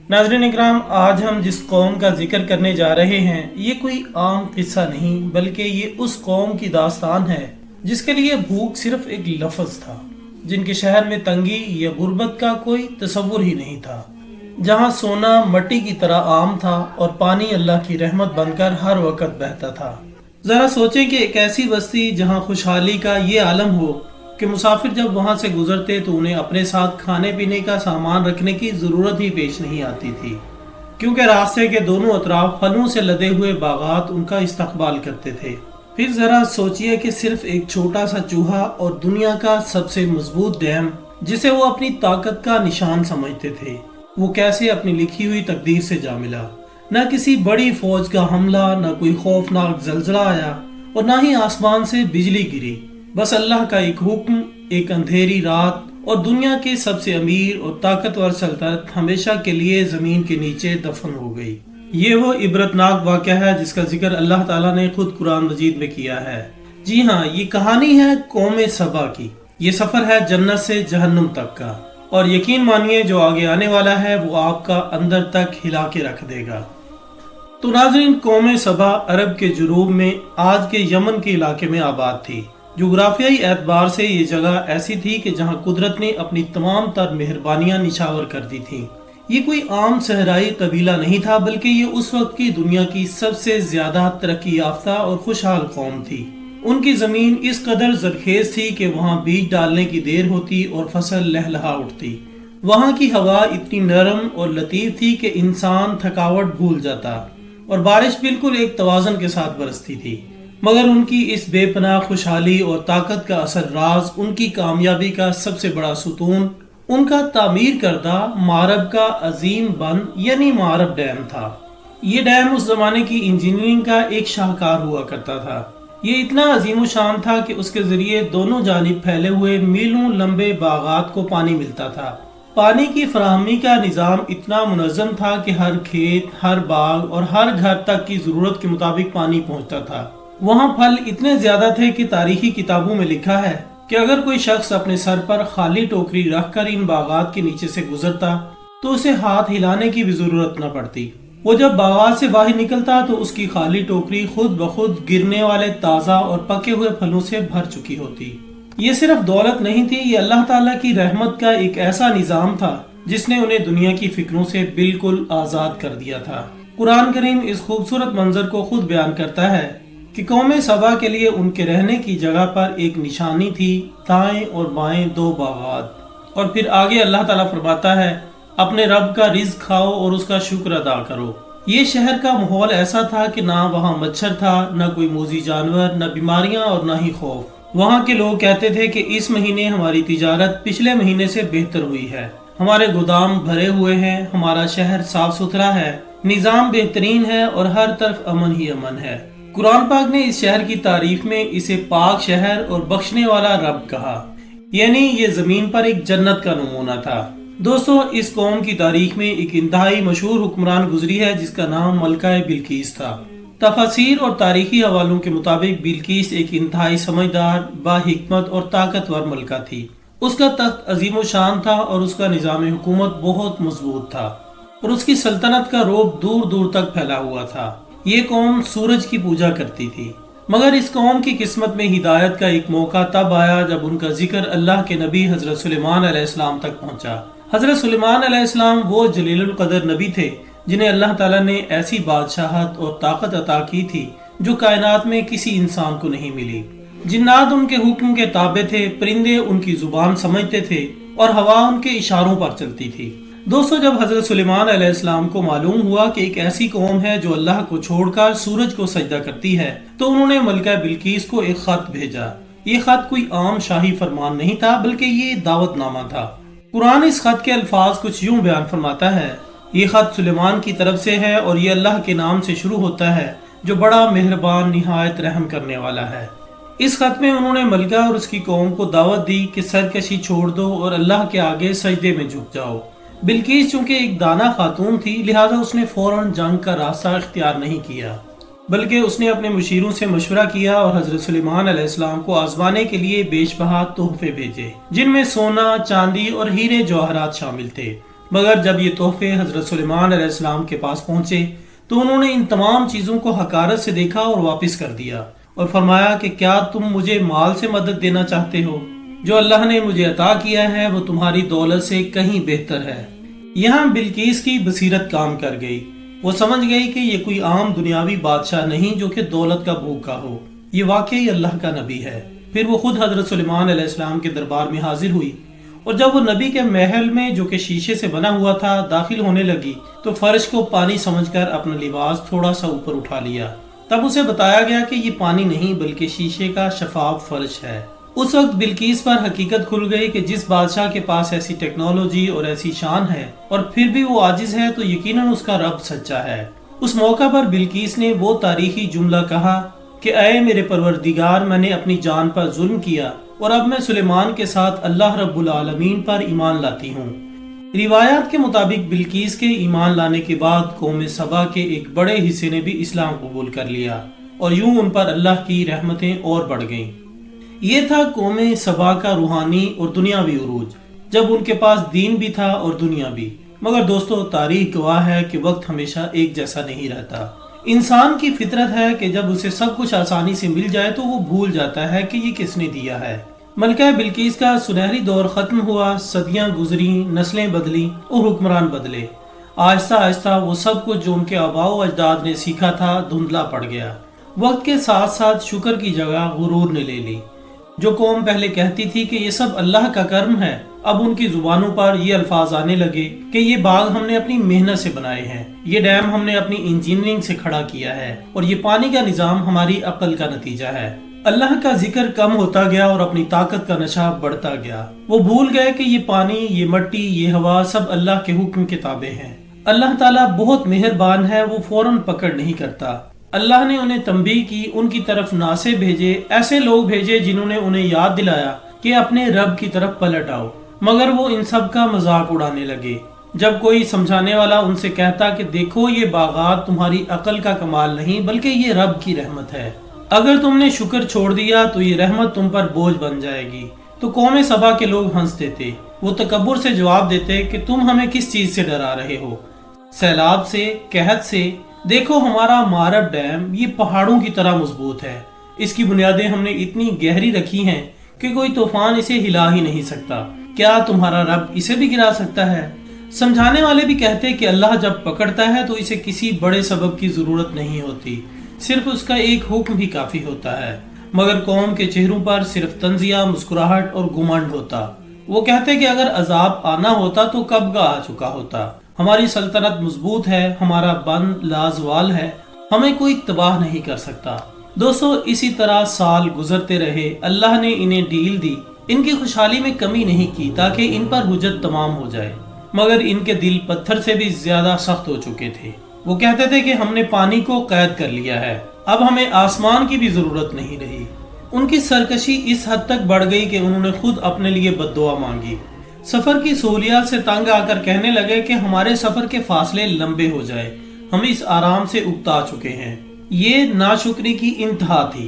नाज़रीन इकराम, आज हम जिस कौम का जिक्र करने जा रहे हैं ये कोई आम किस्सा नहीं बल्कि ये उस कौम की दास्तान है जिसके लिए भूख सिर्फ एक लफ्ज़ था, जिनके शहर में तंगी या गुर्बत का कोई तस्वुर ही नहीं था, जहाँ सोना मट्टी की तरह आम था और पानी अल्लाह की रहमत बनकर हर वक्त बहता था। ज़रा सोचें कि एक ऐसी बस्ती जहाँ खुशहाली का ये आलम हो कि मुसाफिर जब वहाँ से गुजरते तो उन्हें अपने साथ खाने पीने का सामान रखने की ज़रूरत ही पेश नहीं आती थी, क्योंकि रास्ते के दोनों अतराफ फलों से लदे हुए बागात उनका इस्तकबाल करते थे। फिर ज़रा सोचिए कि सिर्फ एक छोटा सा चूहा और दुनिया का सबसे मजबूत डैम, जिसे वो अपनी ताकत का निशान समझते थे, वो कैसे अपनी लिखी हुई तकदीर से जा मिला। न किसी बड़ी फौज का हमला, न कोई खौफनाक जलजला आया और न ही आसमान से बिजली गिरी। बस अल्लाह का एक हुक्म, एक अंधेरी रात और दुनिया की सबसे अमीर और ताकतवर सल्तनत हमेशा के लिए जमीन के नीचे दफन हो गई। ये वो इबरतनाक वाक़या है जिसका जिक्र अल्लाह ताला ने खुद कुरान मजीद में किया है। जी हाँ, ये कहानी है कौम सबा की। ये सफर है जन्नत से जहन्नुम तक का, और यकीन मानिए जो आगे आने वाला है वो आपका अंदर तक हिला के रख देगा। तो नाज़रीन, कौम सबा अरब के जुनूब में आज के यमन के इलाके में आबाद थी। जोग्राफियाई एतबार से ये जगह ऐसी थी कि जहाँ कुदरत ने अपनी तमाम तर मेहरबानियाँ निछावर कर दी थी। ये कोई आम सहराई कबीला नहीं था, बल्कि ये उस वक्त की दुनिया की सबसे ज्यादा तरक्की याफ्ता और खुशहाल कौम थी। उनकी जमीन इस कदर जरखेज थी कि वहाँ बीज डालने की देर होती और फसल लहलहा उठती। वहाँ की हवा इतनी नरम और लतीफ थी कि इंसान थकावट भूल जाता और बारिश बिल्कुल एक तवाज़ुन के साथ बरसती थी। मगर उनकी इस बेपनाह खुशहाली और ताकत का असल राज, उनकी कामयाबी का सबसे बड़ा सुतून, उनका तामीर करदा मारब का अजीम बंद यानी मारब डैम था। ये डैम उस जमाने की इंजीनियरिंग का एक शाहकार हुआ करता था। ये इतना अजीम शान था कि उसके जरिए दोनों जानिब फैले हुए मीलों लंबे बागात को पानी मिलता था। पानी की फराहमी का निज़ाम इतना मुनज़्ज़म था कि हर खेत, हर बाग और हर घर तक की ज़रूरत के मुताबिक पानी पहुंचता था। वहाँ फल इतने ज्यादा थे कि तारीखी किताबों में लिखा है कि अगर कोई शख्स अपने सर पर खाली टोकरी रखकर इन बागात के नीचे से गुजरता तो उसे हाथ हिलाने की भी जरूरत न पड़ती। वो जब बागात से बाहर निकलता तो उसकी खाली टोकरी खुद ब खुद गिरने वाले ताज़ा और पके हुए फलों से भर चुकी होती। ये सिर्फ दौलत नहीं थी, ये अल्लाह ताला की रहमत का एक ऐसा निज़ाम था जिसने उन्हें दुनिया की फिक्रों से बिल्कुल आज़ाद कर दिया था। कुरान करीम इस खूबसूरत मंजर को खुद बयान करता है कि कौम सबा के लिए उनके रहने की जगह पर एक निशानी थी, दाएं और बाएं दो बागात। और फिर आगे अल्लाह ताला फरमाता है, अपने रब का रिज़्क खाओ और उसका शुक्र अदा करो। ये शहर का माहौल ऐसा था कि ना वहाँ मच्छर था, न कोई मोजी जानवर, न बीमारियाँ और न ही खौफ। वहाँ के लोग कहते थे कि इस महीने हमारी तिजारत पिछले महीने से बेहतर हुई है, हमारे गोदाम भरे हुए हैं, हमारा शहर साफ सुथरा है, निज़ाम बेहतरीन है और हर तरफ अमन ही अमन है। कुरान पाक ने इस शहर की तारीफ में इसे पाक शहर और बख्शने वाला रब कहा, यानी ये जमीन पर एक जन्नत का नमूना था। दोस्तों, इस कौम की तारीख में एक इंतहाई मशहूर हुक्मरान गुजरी है जिसका नाम मलका बिल्कीस था। तफसीर और तारीखी हवालों के मुताबिक बिल्कीस एक इंतहाई समझदार, बाहिकमत और ताकतवर मलका थी। उसका तख्त अजीम शान था और उसका निज़ाम हुकूमत बहुत मजबूत था और उसकी सल्तनत का रोब दूर दूर तक फैला हुआ था। ये कौम सूरज की पूजा करती थी, मगर इस कौम की किस्मत में हिदायत का एक मौका तब आया जब उनका जिक्र अल्लाह के नबी हजरत सुलेमान अलैहिस्सलाम तक पहुंचा। हजरत सुलेमान अलैहिस्सलाम वो जलीलुल कदर नबी थे जिन्हें अल्लाह ताला ने ऐसी बादशाहत और ताकत अता की थी जो कायनात में किसी इंसान को नहीं मिली। जिन्नात उनके हुक्म के ताबे थे, परिंदे उनकी जुबान समझते थे और हवा उनके इशारों पर चलती थी। दोस्तों, जब हजरत सुलेमान अलैहिस्सलाम को मालूम हुआ कि एक ऐसी कौम है जो अल्लाह को छोड़कर सूरज को सजदा करती है, तो उन्होंने मलका बिल्कीस को एक खत भेजा। ये खत कोई आम शाही फरमान नहीं था, बल्कि ये दावतनामा था। कुरान इस खत के अल्फाज कुछ यूं बयान फरमाता है, ये खत सुलेमान की तरफ से है और ये अल्लाह के नाम से शुरू होता है जो बड़ा मेहरबान निहायत रहम करने वाला है। इस खत में उन्होंने मलका और उसकी कौम को दावत दी कि सरकशी छोड़ दो और अल्लाह के आगे सजदे में झुक जाओ। बिल्कीस चूंकि एक दाना खातून थी, लिहाजा उसने फौरन जंग का रास्ता इख्तियार नहीं किया, बल्कि उसने अपने मुशीरों से मशवरा किया और हजरत सुलेमान अलैहिस्सलाम को आजमाने के लिए बेशबहा तोहफे भेजे, जिनमें सोना, चांदी और हीरे जवाहरात शामिल थे। मगर जब ये तोहफे हजरत सुलेमान अलैहिस्सलाम के पास पहुंचे तो उन्होंने इन तमाम चीज़ों को हकारत से देखा और वापस कर दिया और फरमाया कि क्या तुम मुझे माल से मदद देना चाहते हो? जो अल्लाह ने मुझे अता किया है वो तुम्हारी दौलत से कहीं बेहतर है। यहाँ बिल्किस की बसीरत काम कर गई। वो समझ गई कि ये कोई आम दुनियावी बादशाह नहीं जो कि दौलत का भूखा हो, ये वाकई अल्लाह का नबी है। फिर वो खुद हजरत सुलेमान अलैहिस्सलाम के दरबार में हाजिर हुई और जब वो नबी के महल में जो कि शीशे से बना हुआ था दाखिल होने लगी तो फर्श को पानी समझकर अपना लिबास थोड़ा सा ऊपर उठा लिया। तब उसे बताया गया कि ये पानी नहीं बल्कि शीशे का शफाफ फर्श है। उस वक्त बिल्किस पर हकीकत खुल गई कि जिस बादशाह के पास ऐसी टेक्नोलॉजी और ऐसी शान है और फिर भी वो आजिज है तो यकीनन उसका रब सच्चा है। उस मौका पर बिल्किस ने वो तारीखी जुमला कहा कि ऐ मेरे परवरदिगार, मैंने अपनी जान पर जुल्म किया और अब मैं सुलेमान के साथ अल्लाह रब्बुल आलमीन पर ईमान लाती हूँ। रिवायात के मुताबिक बिल्किस के ईमान लाने के बाद कौम सबा के एक बड़े हिस्से ने भी इस्लाम कबूल कर लिया और यूं उन पर अल्लाह की रहमतें और बढ़ गईं। ये था कौम सबा का रूहानी और दुनियावी उरूज, जब उनके पास दीन भी था और दुनिया भी। मगर दोस्तों, तारीख गवाह है कि वक्त हमेशा एक जैसा नहीं रहता। इंसान की फितरत है कि जब उसे सब कुछ आसानी से मिल जाए तो वो भूल जाता है कि ये किसने दिया है। मलका बिल्किस का सुनहरी दौर खत्म हुआ, सदियां गुजरी, नस्लें बदली और हुक्मरान बदले। आहिस्ता आहिस्ता वो सब कुछ जो उनके आबाओ अजदाद ने सीखा था धुंधला पड़ गया। वक्त के साथ साथ शुक्र की जगह गुरूर ने ले ली। जो कौम पहले कहती थी कि ये सब अल्लाह का कर्म है, अब उनकी जुबानों पर ये अल्फाज आने लगे कि ये बाग हमने अपनी मेहनत से बनाए हैं, ये डैम हमने अपनी इंजीनियरिंग से खड़ा किया है और ये पानी का निजाम हमारी अक्ल का नतीजा है। अल्लाह का जिक्र कम होता गया और अपनी ताकत का नशा बढ़ता गया। वो भूल गए कि ये पानी, ये मट्टी, ये हवा सब अल्लाह के हुक्म के ताबे हैं। अल्लाह ताला बहुत मेहरबान है, वो फौरन पकड़ नहीं करता। अल्लाह ने उन्हें तंबीह की, उनकी तरफ नासे भेजे, ऐसे लोग भेजे जिन्होंने उन्हें याद दिलाया कि अपने रब की तरफ पलट आओ, मगर वो इन सब का मजाक उड़ाने लगे। जब कोई समझाने वाला उनसे कहता कि देखो ये बागात तुम्हारी अकल का कमाल नहीं बल्कि ये रब की रहमत है, अगर तुमने शुक्र छोड़ दिया तो ये रहमत तुम पर बोझ बन जाएगी, तो कौम सबा के लोग हंसते थे। वो तकब्बुर से जवाब देते कि तुम हमें किस चीज से डरा रहे हो? सैलाब से, कहत से? देखो हमारा मारब डैम ये पहाड़ों की तरह मजबूत है, इसकी बुनियादें हमने इतनी गहरी रखी हैं कि कोई तूफान इसे हिला ही नहीं सकता। क्या तुम्हारा रब इसे भी गिरा सकता है? समझाने वाले भी कहते कि अल्लाह जब पकड़ता है तो इसे किसी बड़े सबब की जरूरत नहीं होती, सिर्फ उसका एक हुक्म ही काफी होता है। मगर कौम के चेहरों पर सिर्फ तंजिया, मुस्कुराहट और घुमंड होता। वो कहते कि अगर अजाब आना होता तो कब का आ चुका होता। हमारी सल्तनत मजबूत है, हमारा बंद लाजवाल है, हमें कोई तबाह नहीं कर सकता। दोस्तों, इसी तरह साल गुजरते रहे। अल्लाह ने इन्हें ढील दी, इनकी खुशहाली में कमी नहीं की ताकि इन पर हुज्जत तमाम हो जाए, मगर इनके दिल पत्थर से भी ज्यादा सख्त हो चुके थे। वो कहते थे कि हमने पानी को कैद कर लिया है, अब हमें आसमान की भी जरूरत नहीं रही। उनकी सरकशी इस हद तक बढ़ गई कि उन्होंने खुद अपने लिए बद्दुआ मांगी। सफर की सहूलियत से तंग आकर कहने लगे कि हमारे सफर के फासले लंबे हो जाए, हम इस आराम से उकता चुके हैं। ये नाशुक्री की इंतहा थी।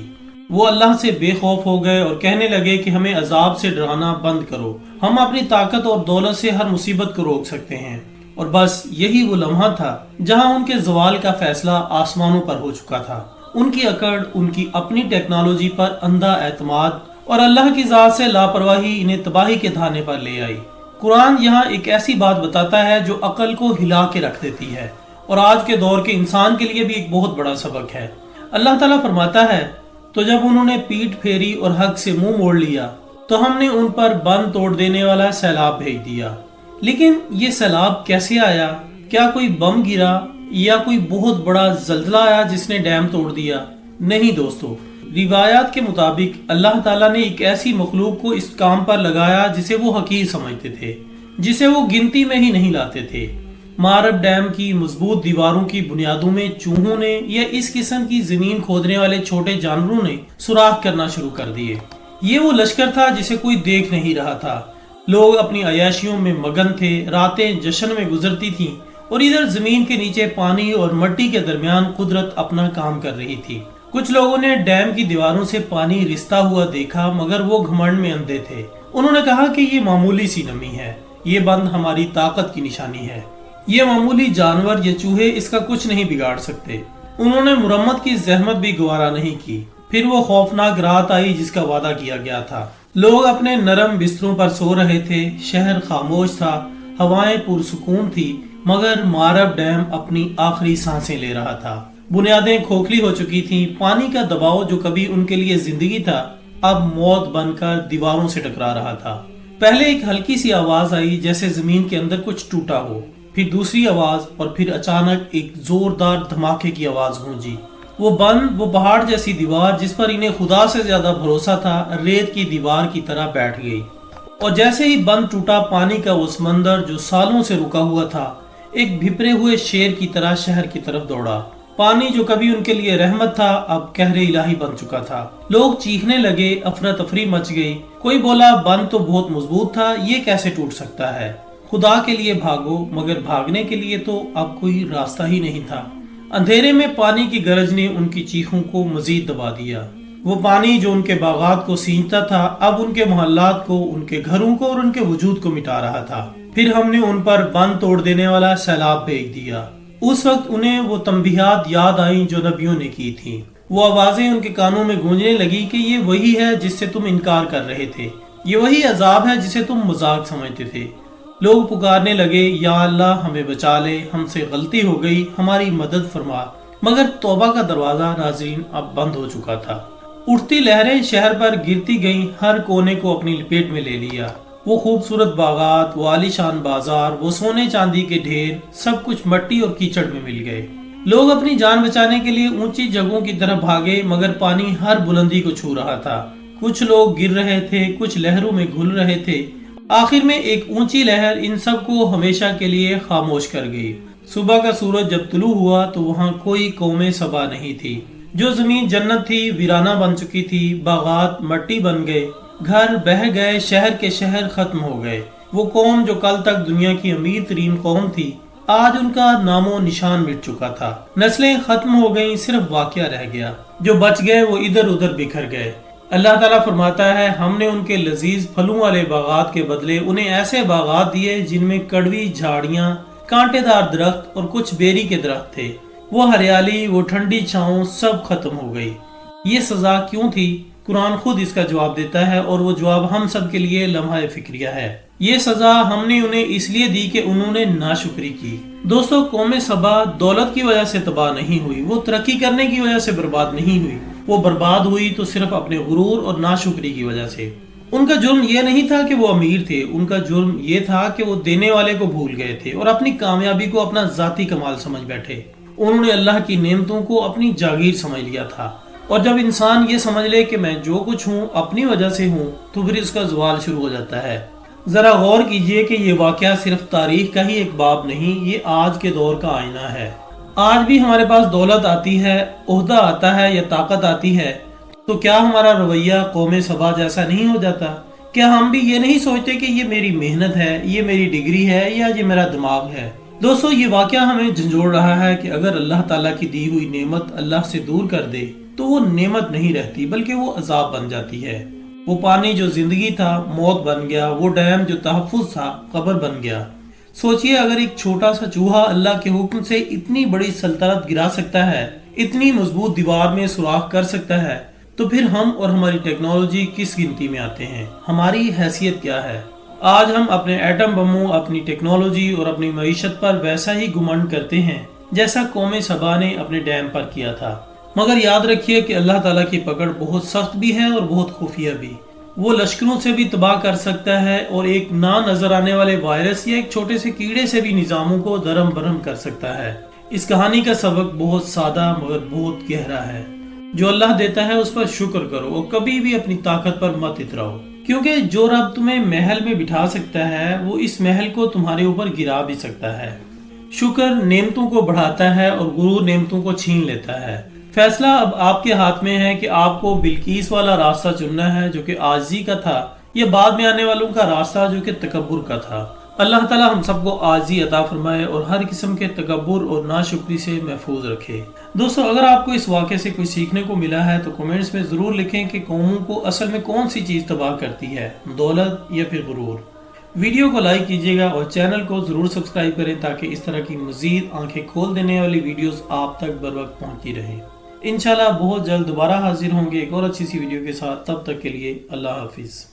वो अल्लाह से बेखौफ हो गए और कहने लगे कि हमें अजाब से डराना बंद करो, हम अपनी ताकत और दौलत से हर मुसीबत को रोक सकते हैं। और बस यही वो लम्हा था जहां उनके जवाल का फैसला आसमानों पर हो चुका था। उनकी अकड़, उनकी अपनी टेक्नोलॉजी पर अंधा एतमाद और अल्लाह की जात से लापरवाही इन्हें तबाही के धाने पर ले आई। कुरान यहाँ एक ऐसी बात बताता है जो अकल को हिला के रख देती है और आज के दौर के इंसान के लिए भी एक बहुत बड़ा सबक है। अल्लाह ताला फरमाता है, तो जब उन्होंने पीठ फेरी और हक से मुंह मोड़ लिया तो हमने उन पर बंद तोड़ देने वाला सैलाब भेज दिया। लेकिन ये सैलाब कैसे आया? क्या कोई बम गिरा या कोई बहुत बड़ा जल्जला आया जिसने डैम तोड़ दिया? नहीं दोस्तों, रिवायात के मुताबिक अल्लाह ताला ने एक ऐसी मखलूक को इस काम पर लगाया जिसे वो हकीर समझते थे, जिसे वो गिनती में ही नहीं लाते थे। मारब डैम की मजबूत दीवारों की बुनियादों में चूहों ने या इस किस्म की जमीन खोदने वाले छोटे जानवरों ने सुराख करना शुरू कर दिए। ये वो लश्कर था जिसे कोई देख नहीं रहा था। लोग अपनी अयाशियों में मगन थे, रातें जश्न में गुजरती थीं और इधर जमीन के नीचे पानी और मिट्टी के दरमियान कुदरत अपना काम कर रही थी। कुछ लोगों ने डैम की दीवारों से पानी रिसता हुआ देखा, मगर वो घमंड में अंधे थे। उन्होंने कहा कि ये मामूली सी नमी है, یہ بند ہماری طاقت کی نشانی ہے، یہ معمولی جانور یا چوہے اس کا کچھ نہیں بگاڑ سکتے۔ انہوں نے مرمت کی زحمت بھی گوارا نہیں کی۔ پھر وہ خوفناک رات آئی جس کا وعدہ کیا گیا تھا۔ لوگ اپنے نرم بستروں پر سو رہے تھے، شہر خاموش تھا، ہوائیں پرسکون تھی، مگر مارب ڈیم اپنی آخری سانسیں لے رہا تھا۔ بنیادیں کھوکھلی ہو چکی تھیں، پانی کا دباؤ جو کبھی ان کے لیے زندگی تھا اب موت بن کر دیواروں سے ٹکرا رہا تھا۔ پہلے ایک ہلکی سی آواز آئی جیسے زمین کے اندر کچھ ٹوٹا ہو، پھر دوسری آواز، اور پھر اچانک ایک زوردار دھماکے کی آواز گونجی۔ وہ بند، وہ پہاڑ جیسی دیوار جس پر انہیں خدا سے زیادہ بھروسہ تھا، ریت کی دیوار کی طرح بیٹھ گئی۔ اور جیسے ہی بند ٹوٹا، پانی کا وہ سمندر جو سالوں سے رکا ہوا تھا ایک بھپرے ہوئے شیر کی طرح شہر کی طرف دوڑا۔ پانی جو کبھی ان کے لیے رحمت تھا اب قہر الہی بن چکا تھا۔ لوگ چیخنے لگے، افراتفری مچ گئی۔ کوئی بولا بند تو بہت مضبوط تھا، یہ کیسے ٹوٹ سکتا ہے؟ خدا کے لیے بھاگو، مگر بھاگنے کے لیے تو اب کوئی راستہ ہی نہیں تھا۔ اندھیرے میں پانی کی گرج نے ان کی چیخوں کو مزید دبا دیا۔ وہ پانی جو ان کے باغات کو سینچتا تھا اب ان کے محلات کو، ان کے گھروں کو اور ان کے وجود کو مٹا رہا تھا۔ پھر ہم نے ان پر بند توڑ دینے والا سیلاب بھیج دیا۔ اس وقت انہیں وہ تنبیہات یاد آئیں جو نبیوں نے کی تھیں۔ وہ آوازیں ان کے کانوں میں گونجنے لگی کہ یہ وہی ہے جس سے تم انکار کر رہے تھے، یہ وہی عذاب ہے جسے تم مذاق سمجھتے تھے۔ لوگ پکارنے لگے، یا اللہ ہمیں بچا لے، ہم سے غلطی ہو گئی، ہماری مدد فرما۔ مگر توبہ کا دروازہ ناظرین اب بند ہو چکا تھا۔ اٹھتی لہریں شہر پر گرتی گئیں، ہر کونے کو اپنی لپیٹ میں لے لیا۔ وہ خوبصورت باغات، وہ عالیشان بازار، وہ سونے چاندی کے ڈھیر، سب کچھ مٹی اور کیچڑ میں مل گئے۔ لوگ اپنی جان بچانے کے لیے اونچی جگہوں کی طرف بھاگے، مگر پانی ہر بلندی کو چھو رہا تھا۔ کچھ لوگ گر رہے تھے، کچھ لہروں میں گھل رہے تھے۔ آخر میں ایک اونچی لہر ان سب کو ہمیشہ کے لیے خاموش کر گئی۔ صبح کا سورج جب طلوع ہوا تو وہاں کوئی قوم سبا نہیں تھی۔ جو زمین جنت تھی ویرانہ بن چکی تھی، باغات مٹی بن گئے، گھر بہہ گئے، شہر کے شہر ختم ہو گئے۔ وہ قوم جو کل تک دنیا کی امیر ترین قوم تھی آج ان کا نام و نشان مٹ چکا تھا۔ نسلیں ختم ہو گئیں، صرف واقعہ رہ گیا۔ جو بچ گئے وہ ادھر ادھر بکھر گئے۔ اللہ تعالیٰ فرماتا ہے، ہم نے ان کے لذیذ پھلوں والے باغات کے بدلے انہیں ایسے باغات دیے جن میں کڑوی جھاڑیاں، کانٹے دار درخت اور کچھ بیری کے درخت تھے۔ وہ ہریالی، وہ ٹھنڈی چھاؤں سب ختم ہو گئی۔ یہ سزا کیوں تھی؟ قرآن خود اس کا جواب دیتا ہے، اور وہ جواب ہم سب کے لیے لمحہ فکریہ ہے۔ یہ سزا ہم نے انہیں اس لیے دی کہ انہوں نے ناشکری کی۔ دوستو، قوم سبا دولت کی وجہ سے تباہ نہیں ہوئی، وہ ترقی کرنے کی وجہ سے برباد نہیں ہوئی، وہ برباد ہوئی تو صرف اپنے غرور اور ناشکری کی وجہ سے۔ ان کا جرم یہ نہیں تھا کہ وہ امیر تھے، ان کا جرم یہ تھا کہ وہ دینے والے کو بھول گئے تھے اور اپنی کامیابی کو اپنا ذاتی کمال سمجھ بیٹھے۔ انہوں نے اللہ کی نعمتوں کو اپنی جاگیر سمجھ لیا تھا، اور جب انسان یہ سمجھ لے کہ میں جو کچھ ہوں اپنی وجہ سے ہوں تو پھر اس کا زوال شروع ہو جاتا ہے۔ ذرا غور کیجئے کہ یہ واقعہ صرف تاریخ کا ہی ایک باب نہیں، یہ آج کے دور کا آئینہ ہے۔ آج بھی ہمارے پاس دولت آتی ہے، عہدہ آتا ہے یا طاقت آتی ہے تو کیا ہمارا رویہ قوم سبا جیسا نہیں ہو جاتا؟ کیا ہم بھی یہ نہیں سوچتے کہ یہ میری محنت ہے، یہ میری ڈگری ہے یا یہ میرا دماغ ہے؟ دوستو، یہ واقعہ ہمیں جھنجھوڑ رہا ہے کہ اگر اللہ تعالیٰ کی دی ہوئی نعمت اللہ سے دور کر دے تو وہ نعمت نہیں رہتی بلکہ وہ عذاب بن جاتی ہے۔ وہ پانی جو زندگی تھا موت بن گیا، وہ ڈیم جو تحفظ تھا قبر بن گیا۔ سوچئے اگر ایک چھوٹا سا چوہا اللہ کے حکم سے اتنی بڑی سلطنت گرا سکتا ہے، اتنی مضبوط دیوار میں سوراخ کر سکتا ہے، تو پھر ہم اور ہماری ٹیکنالوجی کس گنتی میں آتے ہیں؟ ہماری حیثیت کیا ہے؟ آج ہم اپنے ایٹم بموں، اپنی ٹیکنالوجی اور اپنی معیشت پر ویسا ہی گمنڈ کرتے ہیں جیسا قوم سبا نے اپنے ڈیم پر کیا تھا۔ مگر یاد رکھیے کہ اللہ تعالیٰ کی پکڑ بہت سخت بھی ہے اور بہت خفیہ بھی۔ وہ لشکروں سے بھی تباہ کر سکتا ہے اور ایک نہ نظر آنے والے وائرس یا ایک چھوٹے سے کیڑے سے بھی نظاموں کو درہم برہم کر سکتا ہے۔ اس کہانی کا سبق بہت سادہ مگر بہت گہرا ہے۔ جو اللہ دیتا ہے اس پر شکر کرو اور کبھی بھی اپنی طاقت پر مت اتراؤ، کیونکہ جو رب تمہیں محل میں بٹھا سکتا ہے وہ اس محل کو تمہارے اوپر گرا بھی سکتا ہے۔ شکر نعمتوں کو بڑھاتا ہے اور غرور نعمتوں کو چھین لیتا ہے۔ فیصلہ اب آپ کے ہاتھ میں ہے کہ آپ کو بلقیس والا راستہ چننا ہے جو کہ عاجزی کا تھا، یا بعد میں آنے والوں کا راستہ جو کہ تکبر کا تھا۔ اللہ تعالیٰ ہم سب کو عاجزی عطا فرمائے اور ہر قسم کے تکبر اور ناشکری سے محفوظ رکھے۔ دوستو، اگر آپ کو اس واقعے سے کوئی سیکھنے کو ملا ہے تو کمنٹس میں ضرور لکھیں کہ قوموں کو اصل میں کون سی چیز تباہ کرتی ہے، دولت یا پھر غرور۔ ویڈیو کو لائک کیجیے گا اور چینل کو ضرور سبسکرائب کریں تاکہ اس طرح کی مزید آنکھیں کھول دینے والی ویڈیوز آپ تک بر وقت پہنچتی رہیں۔ انشاءاللہ بہت جلد دوبارہ حاضر ہوں گے ایک اور اچھی سی ویڈیو کے ساتھ، تب تک کے لیے اللہ حافظ۔